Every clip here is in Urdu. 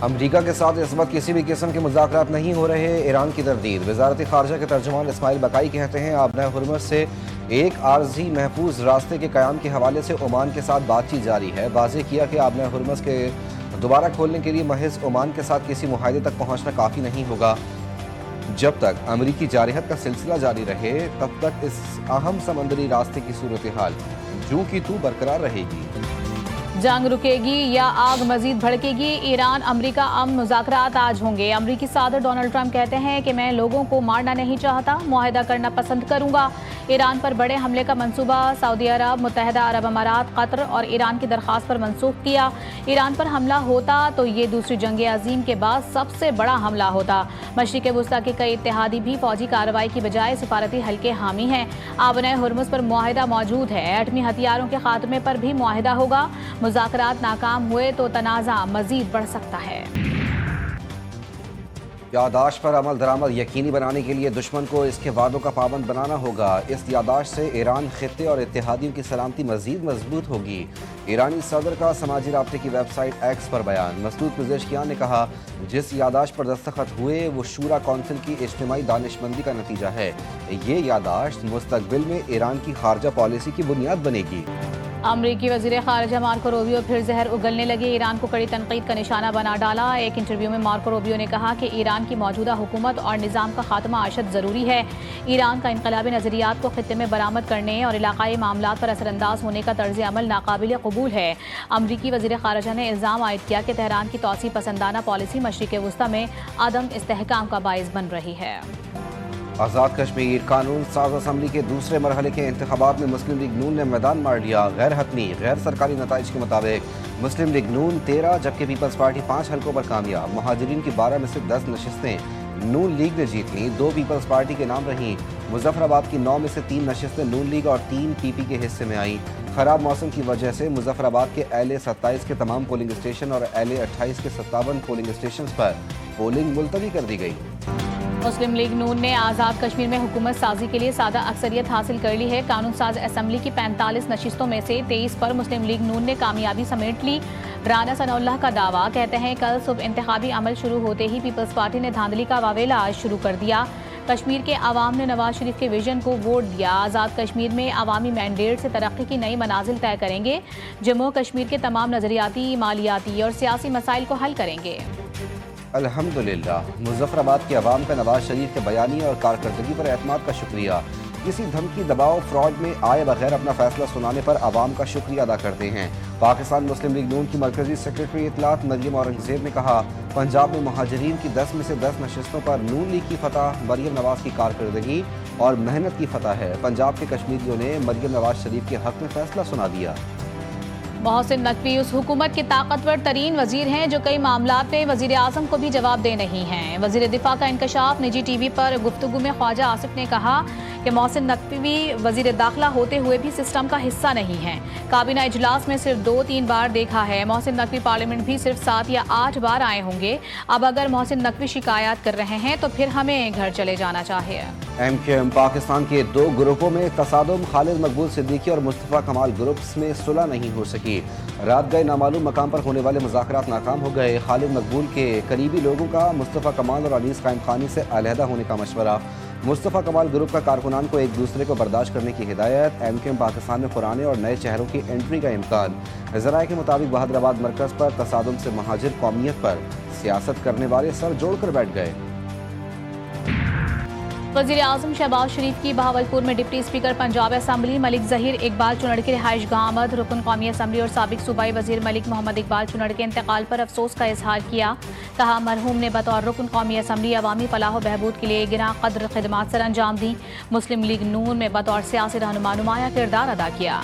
امریکا کے ساتھ اس وقت کسی بھی قسم کے مذاکرات نہیں ہو رہے، ایران کی تردید۔ وزارت خارجہ کے ترجمان اسماعیل بقائی کہتے ہیں آبنۂ ہرمز سے ایک عارضی محفوظ راستے کے قیام کے حوالے سے عمان کے ساتھ بات چیت جاری ہے۔ واضح کیا کہ آبنۂ ہرمز کے دوبارہ کھولنے کے لیے محض عمان کے ساتھ کسی معاہدے تک پہنچنا کافی نہیں ہوگا۔ جب تک امریکی جارحیت کا سلسلہ جاری رہے تب تک اس اہم سمندری راستے کی صورتحال جوں کی توں برقرار رہے گی۔ جنگ رکے گی یا آگ مزید بھڑکے گی؟ ایران امریکہ امن مذاکرات آج ہوں گے۔ امریکی صدر ڈونلڈ ٹرمپ کہتے ہیں کہ میں لوگوں کو مارنا نہیں چاہتا، معاہدہ کرنا پسند کروں گا۔ ایران پر بڑے حملے کا منصوبہ سعودی عرب، متحدہ عرب امارات، قطر اور ایران کی درخواست پر منسوخ کیا۔ ایران پر حملہ ہوتا تو یہ دوسری جنگ عظیم کے بعد سب سے بڑا حملہ ہوتا۔ مشرق وسطیٰ کے کئی اتحادی بھی فوجی کارروائی کی بجائے سفارتی حل کے حامی ہیں۔ آبنۂ ہرمز پر معاہدہ موجود ہے، ایٹمی ہتھیاروں کے خاتمے پر بھی معاہدہ ہوگا۔ مذاکرات ناکام ہوئے تو تنازع مزید بڑھ سکتا ہے۔ یادداشت پر عمل درآمد یقینی بنانے کے لیے دشمن کو اس کے وعدوں کا پابند بنانا ہوگا۔ اس یادداشت سے ایران، خطے اور اتحادیوں کی سلامتی مزید مضبوط ہوگی۔ ایرانی صدر کا سماجی رابطے کی ویب سائٹ ایکس پر بیان۔ مسعود پزشکیان نے کہا جس یادداشت پر دستخط ہوئے وہ شورا کونسل کی اجتماعی دانش مندی کا نتیجہ ہے۔ یہ یادداشت مستقبل میں ایران کی خارجہ پالیسی کی بنیاد بنے گی۔ امریکی وزیر خارجہ مارکو روبیو پھر زہر اگلنے لگے، ایران کو کڑی تنقید کا نشانہ بنا ڈالا۔ ایک انٹرویو میں مارکو روبیو نے کہا کہ ایران کی موجودہ حکومت اور نظام کا خاتمہ اشد ضروری ہے۔ ایران کا انقلابی نظریات کو خطے میں برآمد کرنے اور علاقائی معاملات پر اثر انداز ہونے کا طرز عمل ناقابل قبول ہے۔ امریکی وزیر خارجہ نے الزام عائد کیا کہ تہران کی توسیع پسندانہ پالیسی مشرق وسطیٰ میں عدم استحکام کا باعث بن رہی ہے۔ آزاد کشمیر قانون ساز اسمبلی کے دوسرے مرحلے کے انتخابات میں مسلم لیگ نون نے میدان مار لیا۔ غیر حتمی غیر سرکاری نتائج کے مطابق مسلم لیگ نون 13 جبکہ پیپلز پارٹی 5 حلقوں پر کامیاب۔ مہاجرین کی 12 میں سے 10 نشستیں نون لیگ نے جیت لیں، 2 پیپلز پارٹی کے نام رہیں۔ مظفر آباد کی 9 میں سے 3 نشستیں نون لیگ اور 3 پی پی کے حصے میں آئیں۔ خراب موسم کی وجہ سے مظفر آباد کے اہل 27 کے تمام پولنگ اسٹیشن اور اہل 28 کے 57 پولنگ اسٹیشنز پر پولنگ ملتوی کر دی گئی۔ مسلم لیگ نون نے آزاد کشمیر میں حکومت سازی کے لیے سادہ اکثریت حاصل کر لی ہے۔ قانون ساز اسمبلی کی 45 نشستوں میں سے 23 پر مسلم لیگ نون نے کامیابی سمیٹ لی۔ رانا ثناء اللہ کا دعویٰ، کہتے ہیں کل صبح انتخابی عمل شروع ہوتے ہی پیپلز پارٹی نے دھاندلی کا واویلا شروع کر دیا۔ کشمیر کے عوام نے نواز شریف کے ویژن کو ووٹ دیا۔ آزاد کشمیر میں عوامی مینڈیٹ سے ترقی کی نئی منازل طے کریں گے۔ جموں کشمیر کے تمام نظریاتی، مالیاتی اور سیاسی مسائل کو حل کریں گے۔ الحمدللہ مظفر آباد کے عوام کا نواز شریف کے بیانیے اور کارکردگی پر اعتماد کا شکریہ۔ کسی دھمکی، دباؤ، فراڈ میں آئے بغیر اپنا فیصلہ سنانے پر عوام کا شکریہ ادا کرتے ہیں۔ پاکستان مسلم لیگ نون کی مرکزی سیکرٹری اطلاعات مریم اورنگزیب نے کہا پنجاب میں مہاجرین کی 10 میں سے 10 نشستوں پر نون لیگ کی فتح مریم نواز کی کارکردگی اور محنت کی فتح ہے۔ پنجاب کے کشمیریوں نے مریم نواز شریف کے حق میں فیصلہ سنا دیا۔ محسن نقوی اس حکومت کے طاقتور ترین وزیر ہیں جو کئی معاملات میں وزیر اعظم کو بھی جواب دہ نہیں ہیں۔ وزیر دفاع کا انکشاف نجی ٹی وی پر گفتگو میں خواجہ آصف نے کہا کہ محسن نقوی وزیر داخلہ ہوتے ہوئے بھی سسٹم کا حصہ نہیں ہیں۔ کابینہ اجلاس میں صرف 2-3 بار دیکھا ہے۔ محسن نقوی پارلیمنٹ بھی صرف 7 یا 8 بار آئے ہوں گے۔ اب اگر محسن نقوی شکایات کر رہے ہیں تو پھر ہمیں گھر چلے جانا چاہیے۔ ایم کیو ایم پاکستان کے 2 گروپوں میں تصادم، خالد مقبول صدیقی اور مصطفیٰ کمال گروپس میں صلح نہیں ہو سکی۔ رات گئے نامعلوم مقام پر ہونے والے مذاکرات ناکام ہو گئے۔ خالد مقبول کے قریبی لوگوں کا مصطفیٰ کمال اور انیس قائم خانی سے علیحدہ ہونے کا مشورہ۔ مصطفیٰ کمال گروپ کا کارکنان کو ایک دوسرے کو برداشت کرنے کی ہدایت۔ ایم کیو ایم پاکستان میں پرانے اور نئے چہروں کی انٹری کا امکان۔ ذرائع کے مطابق بہادر آباد مرکز پر تصادم سے مہاجر قومیت پر سیاست کرنے والے سر جوڑ کر بیٹھ گئے۔ وزیر اعظم شہباز شریف کی بہاولپور میں ڈپٹی اسپیکر پنجاب اسمبلی ملک ظہیر اقبال چنڑ کی رہائش گاہ آمد۔ رکن قومی اسمبلی اور سابق صوبائی وزیر ملک محمد اقبال چنڑ کے انتقال پر افسوس کا اظہار کیا۔ کہا مرحوم نے بطور رکن قومی اسمبلی عوامی فلاح و بہبود کے لیے گراں قدر خدمات سر انجام دیں۔ مسلم لیگ نون میں بطور سیاسی رہنما نمایاں کردار ادا کیا۔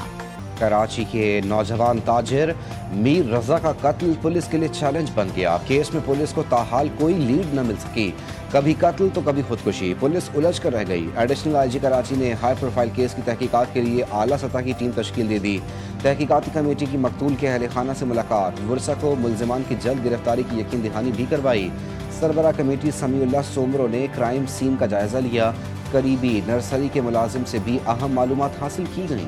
کراچی کے نوجوان تاجر میر رضا کا قتل پولیس کے لیے چیلنج بن گیا۔ کیس میں پولیس کو تاحال کوئی لیڈ نہ مل سکی۔ کبھی قتل تو کبھی خودکشی، پولیس الجھ کر رہ گئی۔ ایڈیشنل آئی جی کراچی نے ہائی پروفائل کیس کی تحقیقات کے لیے اعلیٰ سطح کی ٹیم تشکیل دے دی۔ تحقیقاتی کمیٹی کی مقتول کے اہل خانہ سے ملاقات، ورثہ کو ملزمان کی جلد گرفتاری کی یقین دہانی بھی کروائی۔ سربراہ کمیٹی سمیع اللہ سومرو نے کرائم سین کا جائزہ لیا۔ قریبی نرسری کے ملازم سے بھی اہم معلومات حاصل کی گئیں۔